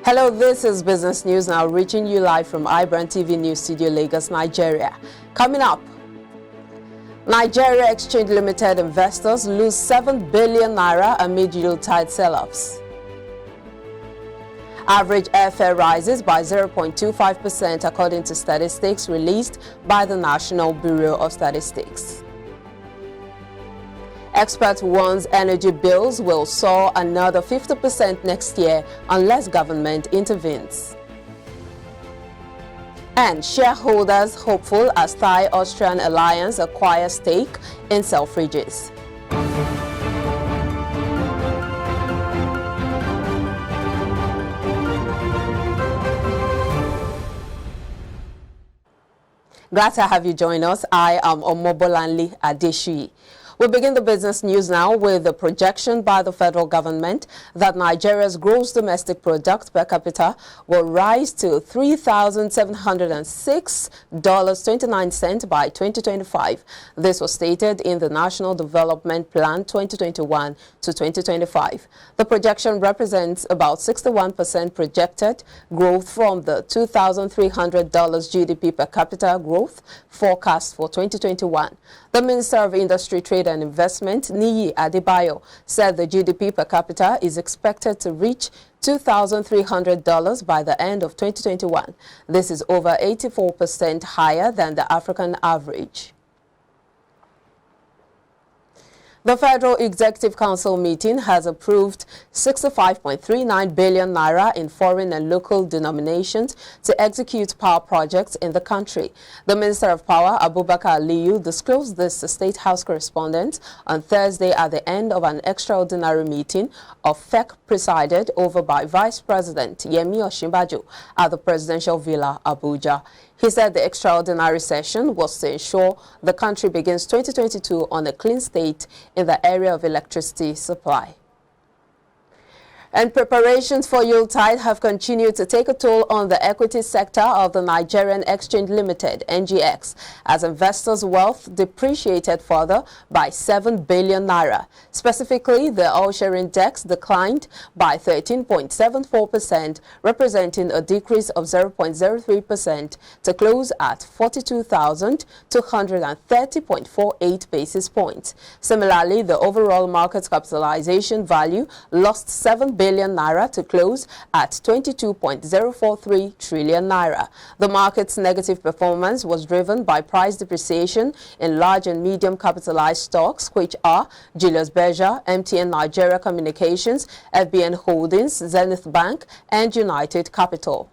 Hello, this is Business News Now, reaching you live from iBrandTV News Studio, Lagos, Nigeria. Coming up, Nigeria Exchange Limited investors lose 7 billion naira amid Yuletide sell-offs. Average airfare rises by 0.25% according to statistics released by the National Bureau of Statistics. Expert warns energy bills will soar another 50% next year unless government intervenes. And shareholders hopeful as Thai-Austrian alliance acquires stake in Selfridges. Glad to have you join us. I am Omobolanle Adeshi. We begin the business news now with the projection by the federal government that Nigeria's gross domestic product per capita will rise to $3,706.29 by 2025. This was stated in the National Development Plan 2021 to 2025. The projection represents about 61% projected growth from the $2,300 GDP per capita growth forecast for 2021. The Minister of Industry, Trade and Investment, Niyi Adebayo, said the GDP per capita is expected to reach $2,300 by the end of 2021. This is over 84% higher than the African average. The Federal Executive Council meeting has approved 65.39 billion naira in foreign and local denominations to execute power projects in the country. The Minister of Power, Abubakar Aliyu, disclosed this to State House correspondents on Thursday at the end of an extraordinary meeting of FEC presided over by Vice President Yemi Osinbajo at the Presidential Villa, Abuja. He said the extraordinary session was to ensure the country begins 2022 on a clean state in the area of electricity supply. And preparations for Yuletide have continued to take a toll on the equity sector of the Nigerian Exchange Limited, NGX, as investors' wealth depreciated further by 7 billion naira. Specifically, the all-share index declined by 13.74%, representing a decrease of 0.03% to close at 42,230.48 basis points. Similarly, the overall market capitalization value lost 7 billion naira to close at 22.043 trillion naira. The market's negative performance was driven by price depreciation in large and medium capitalized stocks, which are Julius Berger, MTN Nigeria Communications, FBN Holdings, Zenith Bank, and United Capital.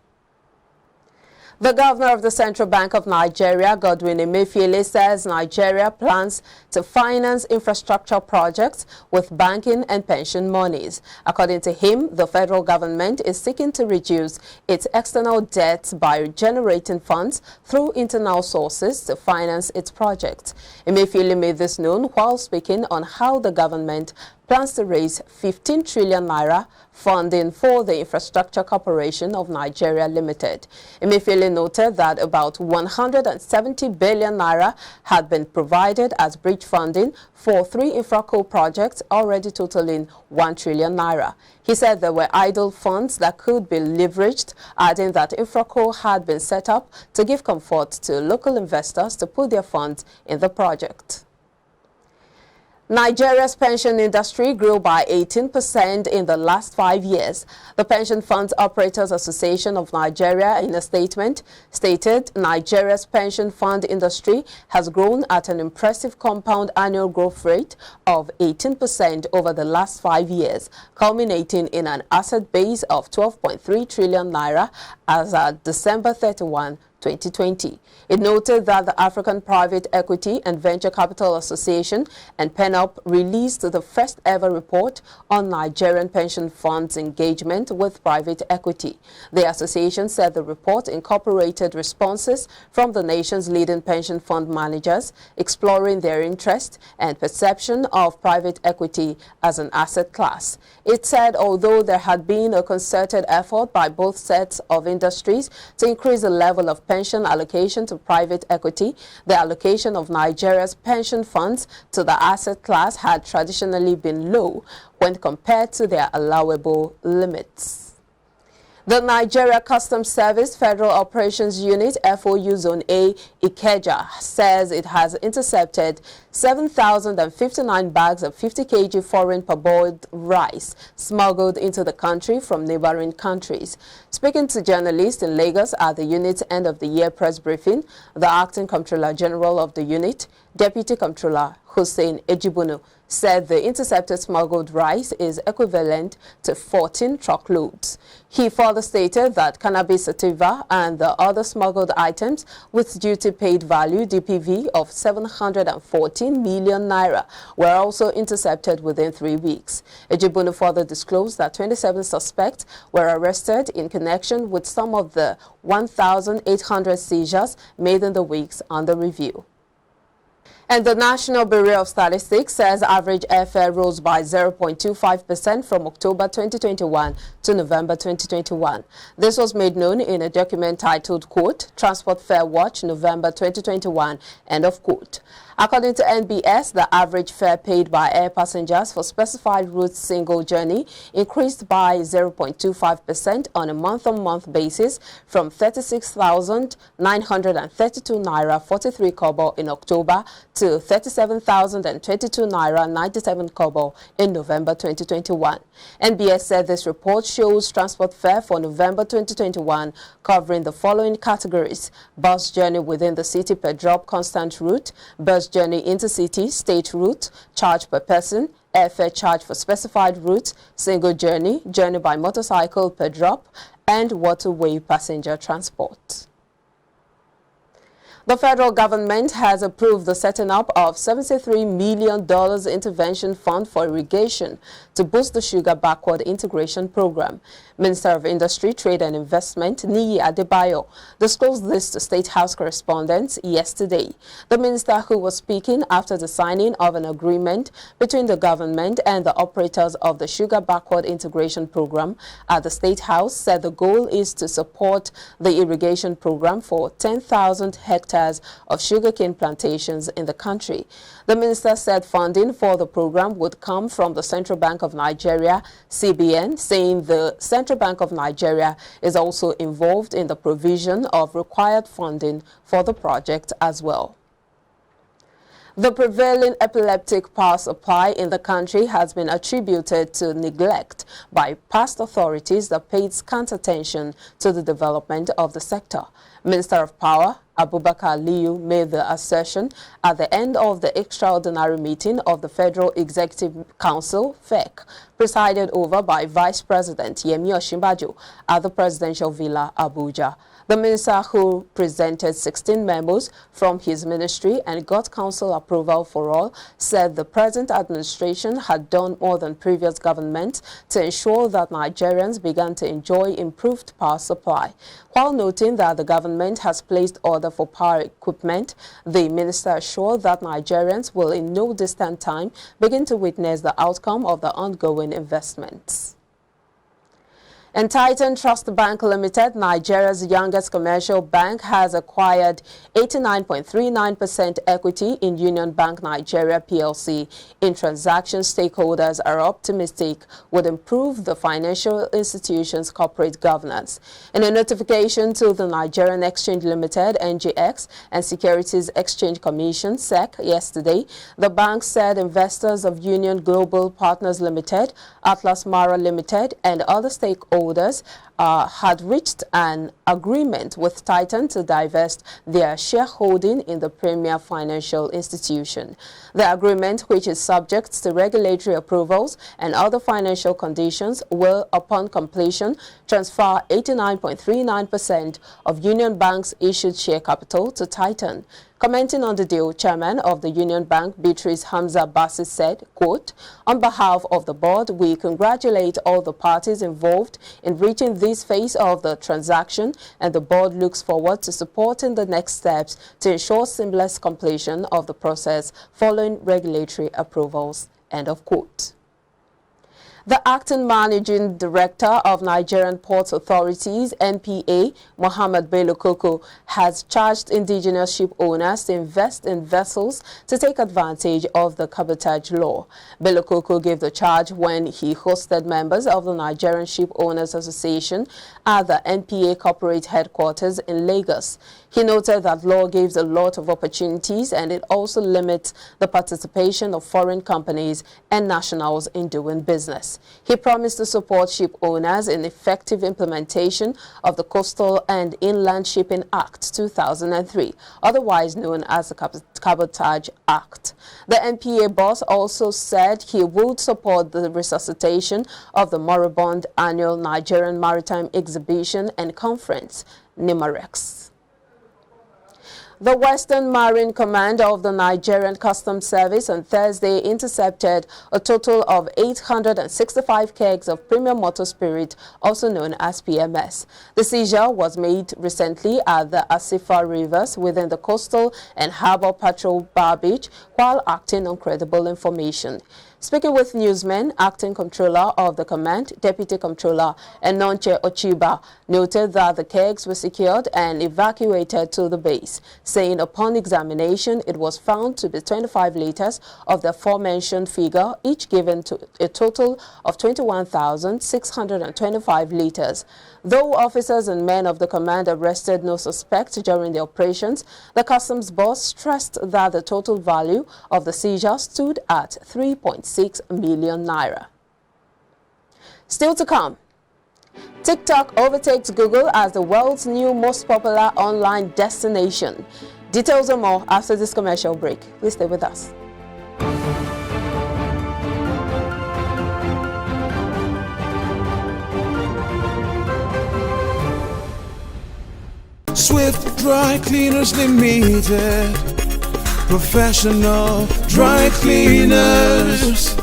The governor of the Central Bank of Nigeria, Godwin Emefiele, says Nigeria plans to finance infrastructure projects with banking and pension monies. According to him, the federal government is seeking to reduce its external debts by generating funds through internal sources to finance its projects. Emefiele made this known while speaking on how the government plans to raise 15 trillion naira funding for the Infrastructure Corporation of Nigeria Limited. Emefiele noted that about 170 billion naira had been provided as bridge funding for 3 Infraco projects, already totaling 1 trillion naira. He said there were idle funds that could be leveraged, adding that Infraco had been set up to give comfort to local investors to put their funds in the project. Nigeria's pension industry grew by 18% in the last 5 years. The Pension Funds Operators Association of Nigeria, in a statement, stated Nigeria's pension fund industry has grown at an impressive compound annual growth rate of 18% over the last 5 years, culminating in an asset base of 12.3 trillion naira as at December 31, 2020. It noted that the African Private Equity and Venture Capital Association and PENOP released the first ever report on Nigerian pension funds engagement with private equity. The association said the report incorporated responses from the nation's leading pension fund managers, exploring their interest and perception of private equity as an asset class. It said although there had been a concerted effort by both sets of industries to increase the level of pension allocation to private equity, the allocation of Nigeria's pension funds to the asset class had traditionally been low when compared to their allowable limits. The Nigeria Customs Service Federal Operations Unit FOU Zone A Ikeja says it has intercepted 7,059 bags of 50 kg foreign parboiled rice smuggled into the country from neighboring countries. Speaking to journalists in Lagos at the unit's end-of-the-year press briefing, the Acting Comptroller General of the unit, Deputy Comptroller Hussein Ejibunu, said the intercepted smuggled rice is equivalent to 14 truckloads. He further stated that cannabis sativa and the other smuggled items with duty-paid value DPV of 714 million naira were also intercepted within 3 weeks. Ejibunu further disclosed that 27 suspects were arrested in connection with some of the 1,800 seizures made in the weeks under review. And the National Bureau of Statistics says average airfare rose by 0.25% from October 2021 to November 2021. This was made known in a document titled, quote, Transport Fare Watch November 2021, end of quote. According to NBS, the average fare paid by air passengers for specified routes single journey increased by 0.25% on a month-on-month basis from 36,932 naira 43 kobo in October to 37,022 naira 97 kobo in November 2021. NBS said this report shows transport fare for November 2021 covering the following categories: bus journey within the city per drop constant route, bus journey intercity state route, charge per person, airfare charge for specified routes, single journey, journey by motorcycle per drop, and waterway passenger transport. The federal government has approved the setting up of $73 million intervention fund for irrigation to boost the sugar backward integration program. Minister of Industry, Trade and Investment, Niyi Adebayo, disclosed this to State House correspondents yesterday. The minister, who was speaking after the signing of an agreement between the government and the operators of the sugar backward integration program at the State House, said the goal is to support the irrigation program for 10,000 hectares of sugarcane plantations in the country. The minister said funding for the program would come from the Central Bank of Nigeria, CBN, saying the Central Bank of Nigeria is also involved in the provision of required funding for the project as well. The prevailing epileptic power supply in the country has been attributed to neglect by past authorities that paid scant attention to the development of the sector. Minister of Power, Abubakar Aliyu, made the assertion at the end of the extraordinary meeting of the Federal Executive Council, FEC, presided over by Vice President Yemi Osinbajo at the Presidential Villa, Abuja. The minister, who presented 16 memos from his ministry and got council approval for all, said the present administration had done more than previous governments to ensure that Nigerians began to enjoy improved power supply. While noting that the government has placed order for power equipment, the minister assured that Nigerians will in no distant time begin to witness the outcome of the ongoing investments. And Titan Trust Bank Limited, Nigeria's youngest commercial bank, has acquired 89.39% equity in Union Bank Nigeria PLC. In transactions, stakeholders are optimistic would improve the financial institution's corporate governance. In a notification to the Nigerian Exchange Limited, NGX, and Securities Exchange Commission, SEC, yesterday, the bank said investors of Union Global Partners Limited, Atlas Mara Limited, and other stakeholders had reached an agreement with Titan to divest their shareholding in the premier financial institution. The agreement, which is subject to regulatory approvals and other financial conditions, will, upon completion, transfer 89.39% of Union Bank's issued share capital to Titan. Commenting on the deal, Chairman of the Union Bank, Beatrice Hamza Bassi, said, quote, "On behalf of the board, we congratulate all the parties involved in reaching this phase of the transaction, and the board looks forward to supporting the next steps to ensure seamless completion of the process following regulatory approvals." End of quote. The acting managing director of Nigerian Ports Authorities, NPA, Mohammed Bello Koko, has charged indigenous ship owners to invest in vessels to take advantage of the cabotage law. Bello Koko gave the charge when he hosted members of the Nigerian Ship Owners Association at the NPA corporate headquarters in Lagos. He noted that law gives a lot of opportunities and it also limits the participation of foreign companies and nationals in doing business. He promised to support ship owners in effective implementation of the Coastal and Inland Shipping Act 2003, otherwise known as the Cabotage Act. The NPA boss also said he would support the resuscitation of the moribund annual Nigerian Maritime Exhibition and Conference, NIMAREX. The Western Marine Command of the Nigerian Customs Service on Thursday intercepted a total of 865 kegs of premium motor spirit, also known as PMS. The seizure was made recently at the Asifa Rivers within the Coastal and Harbour Patrol Bar Beach while acting on credible information. Speaking with newsmen, Acting Comptroller of the Command, Deputy Comptroller Enonche Ochiba, noted that the kegs were secured and evacuated to the base, saying upon examination it was found to be 25 liters of the aforementioned figure, each given to a total of 21,625 liters. Though officers and men of the command arrested no suspect during the operations, the customs boss stressed that the total value of the seizure stood at 3.6 million naira. Still to come, TikTok overtakes Google as the world's new most popular online destination. Details and more after this commercial break. Please stay with us. Swift Dry Cleaners Limited, professional dry cleaners,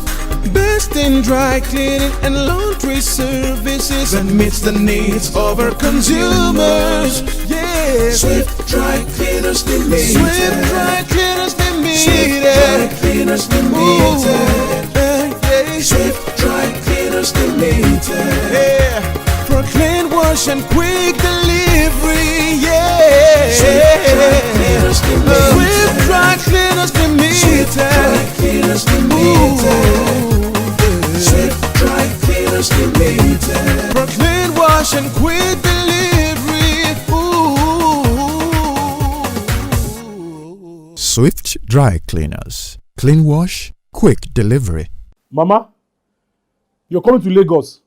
best in dry cleaning and laundry services that meets the needs of our consumers. Yeah, Swift Dry Cleaners Limited. Swift Dry Cleaners Limited. Swift Dry Cleaners Limited. Yeah. Swift Dry Cleaners Limited. Yeah, for clean wash and quick delivery. Yeah, Swift Dry Cleaners Limited. Swift Dry Cleaners Limited. Swift Dry Cleaners Limited. Swift Dry Cleaners Limited. For clean wash and quick delivery. Ooh. Swift Dry Cleaners. Clean wash, quick delivery. Mama, you're coming to Lagos.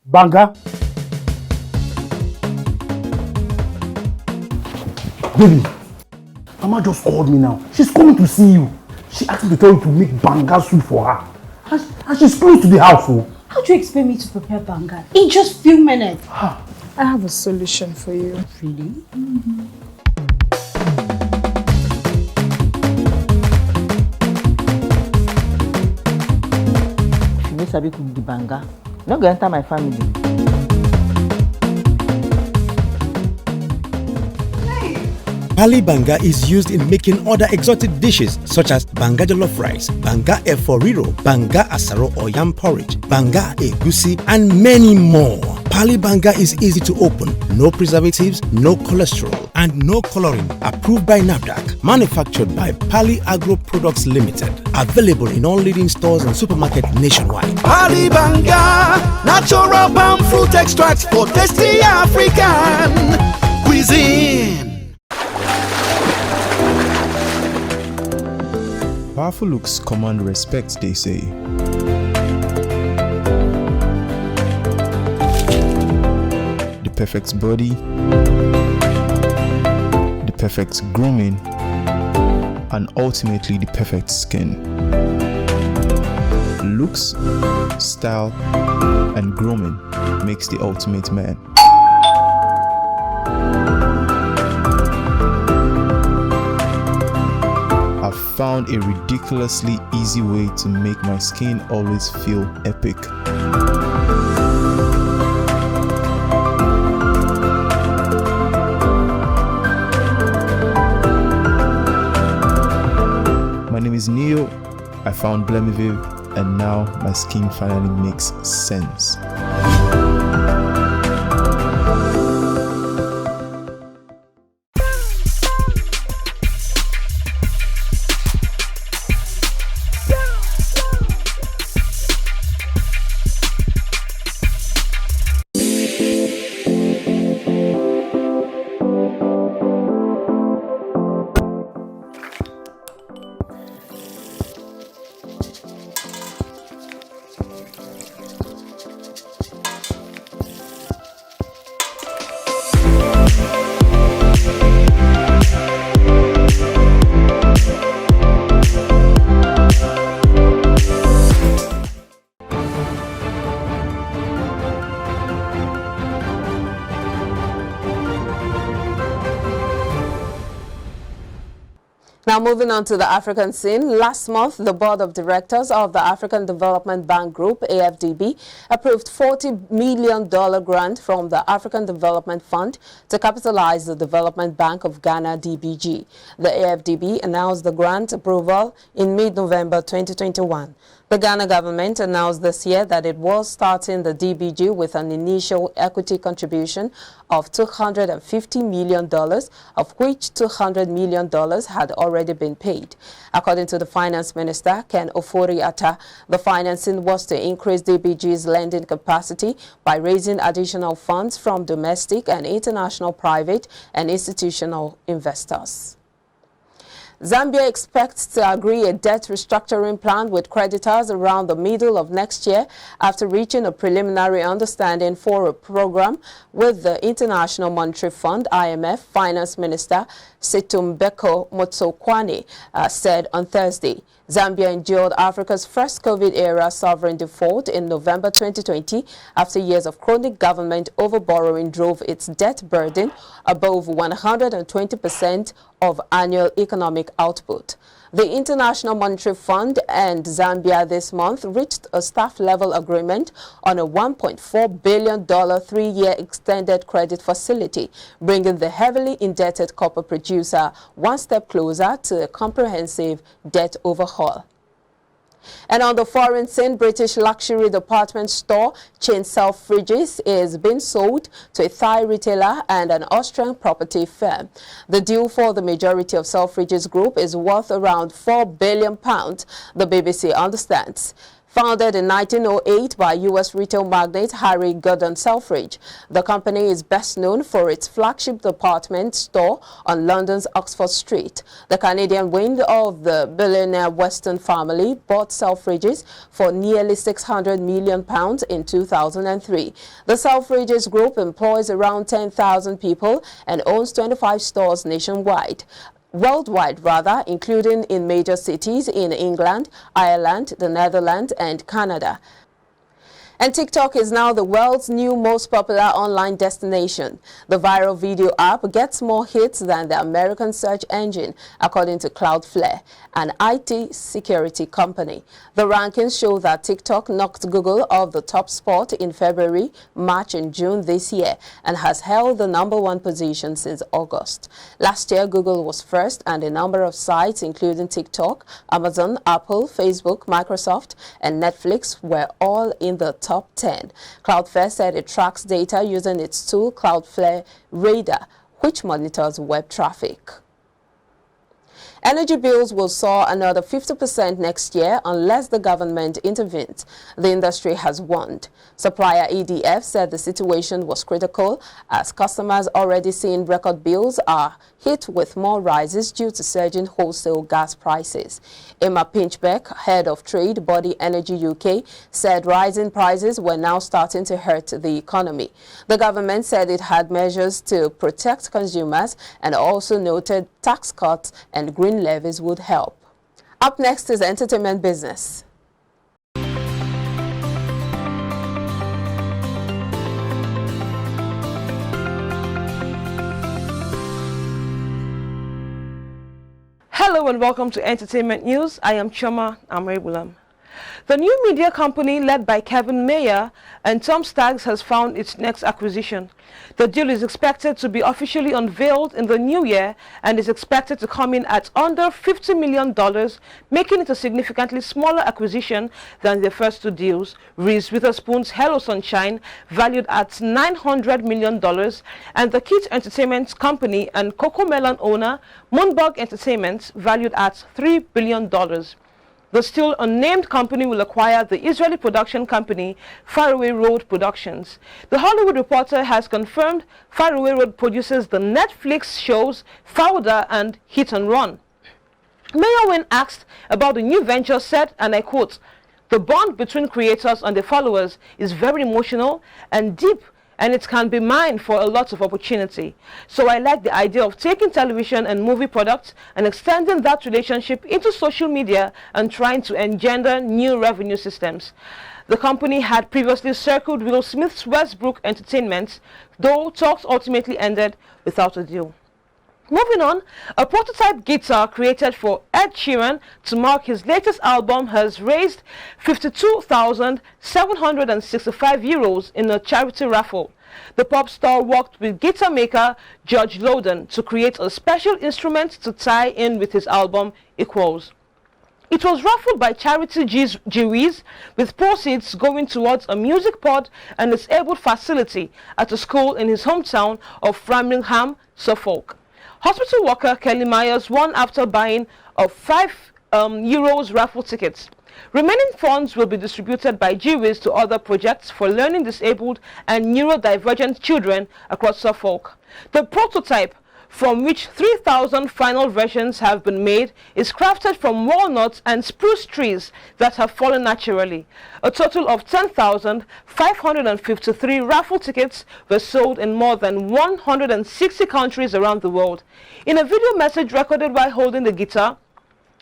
Banga. Baby, Mama just called me now. She's coming to see you. She asked me to tell you to make banga soup for her. And she's close to the house. Oh. How do you expect me to prepare banga in just few minutes? I have a solution for you. Really? If you need to cook the banga, you're not going to enter my family. Pali banga is used in making other exotic dishes such as banga jollof rice, banga efo riro, banga asaro or yam porridge, banga egusi, and many more. Pali banga is easy to open, no preservatives, no cholesterol, and no coloring. Approved by NAFDAC. Manufactured by Pali Agro Products Limited. Available in all leading stores and supermarkets nationwide. Pali banga, natural palm fruit extracts for tasty African cuisine. Powerful looks command respect, they say. The perfect body, the perfect grooming, and ultimately the perfect skin. Looks, style, and grooming makes the ultimate man. I've found a ridiculously easy way to make my skin always feel epic. My name is Neo. I found Blemiviv and now my skin finally makes sense. Now moving on to the African scene, last month the Board of Directors of the African Development Bank Group, AFDB, approved $40 million grant from the African Development Fund to capitalize the Development Bank of Ghana, DBG. The AFDB announced the grant approval in mid-November 2021. The Ghana government announced this year that it was starting the DBG with an initial equity contribution of $250 million, of which $200 million had already been paid. According to the Finance Minister, Ken Ofori-Atta, the financing was to increase DBG's lending capacity by raising additional funds from domestic and international private and institutional investors. Zambia expects to agree a debt restructuring plan with creditors around the middle of next year after reaching a preliminary understanding for a program with the International Monetary Fund, IMF. Finance Minister Situmbeko Motsokwane said on Thursday. Zambia endured Africa's first COVID-era sovereign default in November 2020 after years of chronic government overborrowing drove its debt burden above 120% of annual economic output. The International Monetary Fund and Zambia this month reached a staff-level agreement on a $1.4 billion 3-year extended credit facility, bringing the heavily indebted copper producer one step closer to a comprehensive debt overhaul. And on the foreign scene, British luxury department store chain Selfridges is being sold to a Thai retailer and an Austrian property firm. The deal for the majority of Selfridges Group is worth around £4 billion, the BBC understands. Founded in 1908 by U.S. retail magnate Harry Gordon Selfridge, the company is best known for its flagship department store on London's Oxford Street. The Canadian wing of the billionaire Weston family bought Selfridges for nearly £600 million in 2003. The Selfridges Group employs around 10,000 people and owns 25 stores nationwide. Worldwide, including in major cities in England, Ireland, the Netherlands, and Canada. And TikTok is now the world's new most popular online destination. The viral video app gets more hits than the American search engine, according to Cloudflare, an IT security company. The rankings show that TikTok knocked Google off the top spot in February, March, and June this year and has held the #1 position since August. Last year, Google was first, and a number of sites, including TikTok, Amazon, Apple, Facebook, Microsoft, and Netflix, were all in the top 10. Cloudflare said it tracks data using its tool Cloudflare Radar, which monitors web traffic. Energy bills will soar another 50% next year unless the government intervenes, the industry has warned. Supplier EDF said the situation was critical as customers already seeing record bills are hit with more rises due to surging wholesale gas prices. Emma Pinchbeck, head of trade body Energy UK, said rising prices were now starting to hurt the economy. The government said it had measures to protect consumers and also noted tax cuts and green levies would help. Up next is entertainment business. Hello and welcome to Entertainment News. I am Choma Amrebulam. The new media company led by Kevin Mayer and Tom Staggs has found its next acquisition. The deal is expected to be officially unveiled in the new year and is expected to come in at under $50 million, making it a significantly smaller acquisition than the first two deals. Reese Witherspoon's Hello Sunshine, valued at $900 million, and the Kit Entertainment Company and Cocomelon owner Moonbug Entertainment, valued at $3 billion. The still unnamed company will acquire the Israeli production company Faraway Road Productions. The Hollywood Reporter has confirmed Faraway Road produces the Netflix shows Fauda and Hit and Run. Mayor, when asked about the new venture, said, and I quote, "The bond between creators and their followers is very emotional and deep, and it can be mined for a lot of opportunity. So I like the idea of taking television and movie products and extending that relationship into social media and trying to engender new revenue systems." The company had previously circled Will Smith's Westbrook Entertainment, though talks ultimately ended without a deal. Moving on, a prototype guitar created for Ed Sheeran to mark his latest album has raised €52,765 in a charity raffle. The pop star worked with guitar maker George Loudon to create a special instrument to tie in with his album Equals. It was raffled by charity juries, with proceeds going towards a music pod and disabled facility at a school in his hometown of Framingham, Suffolk. Hospital worker Kelly Myers won after buying of €5 raffle tickets. Remaining funds will be distributed by juries to other projects for learning disabled and neurodivergent children across Suffolk. The prototype, from which 3,000 final versions have been made, is crafted from walnuts and spruce trees that have fallen naturally. A total of 10,553 raffle tickets were sold in more than 160 countries around the world. In a video message recorded while holding the guitar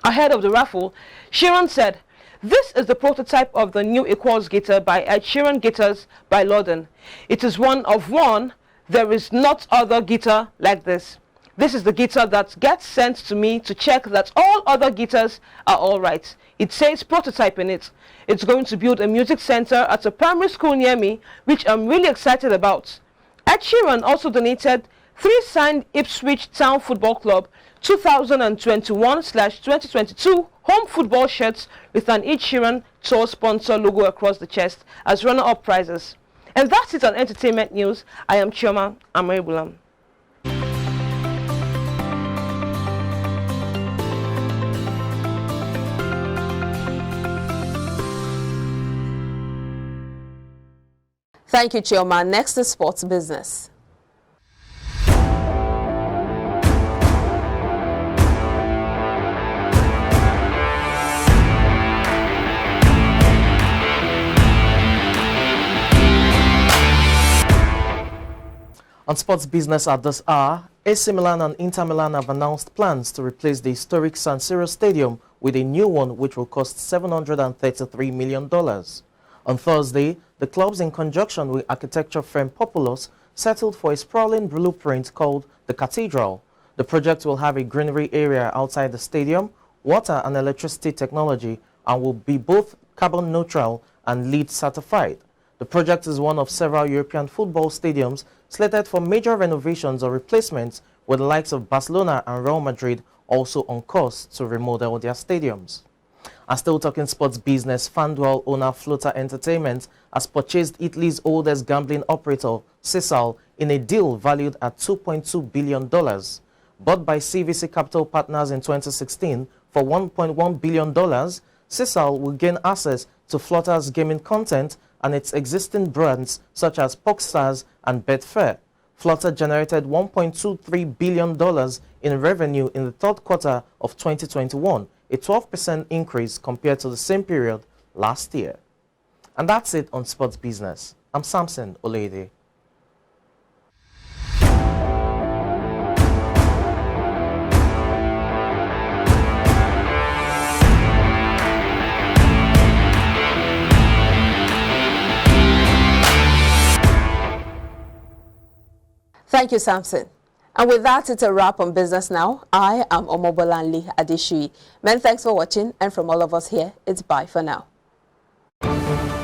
ahead of the raffle, Sheeran said, "This is the prototype of the new Equals guitar by Ed Sheeran Guitars by Loudon. It is one of one. There is not other guitar like this. This is the guitar that gets sent to me to check that all other guitars are all right. It says prototype in it. It's going to build a music center at a primary school near me, which I'm really excited about." Ed Sheeran also donated 3 signed Ipswich Town Football Club 2021/2022 home football shirts with an Ed Sheeran tour sponsor logo across the chest as runner-up prizes. And that's it on Entertainment News. I am Chioma Amaribulam. Thank you, Chioma. Next is sports business. On sports business at this hour, AC Milan and Inter Milan have announced plans to replace the historic San Siro Stadium with a new one which will cost $733 million. On Thursday, the clubs, in conjunction with architecture firm Populous, settled for a sprawling blueprint called the Cathedral. The project will have a greenery area outside the stadium, water and electricity technology, and will be both carbon neutral and LEED certified. The project is one of several European football stadiums slated for major renovations or replacements, with the likes of Barcelona and Real Madrid also on course to remodel their stadiums. And still talking sports business, FanDuel owner Floater Entertainment has purchased Italy's oldest gambling operator, Sisal, in a deal valued at $2.2 billion. Bought by CVC Capital Partners in 2016 for $1.1 billion, Sisal will gain access to Floater's gaming content and its existing brands such as PokerStars and Betfair. Flutter generated $1.23 billion in revenue in the third quarter of 2021, a 12% increase compared to the same period last year. And that's it on sports business. I'm Samson Olede. Thank you, Samson. And with that, it's a wrap on Business Now. I am Omobolanle Adeshui. Many thanks for watching, and from all of us here, it's bye for now. you.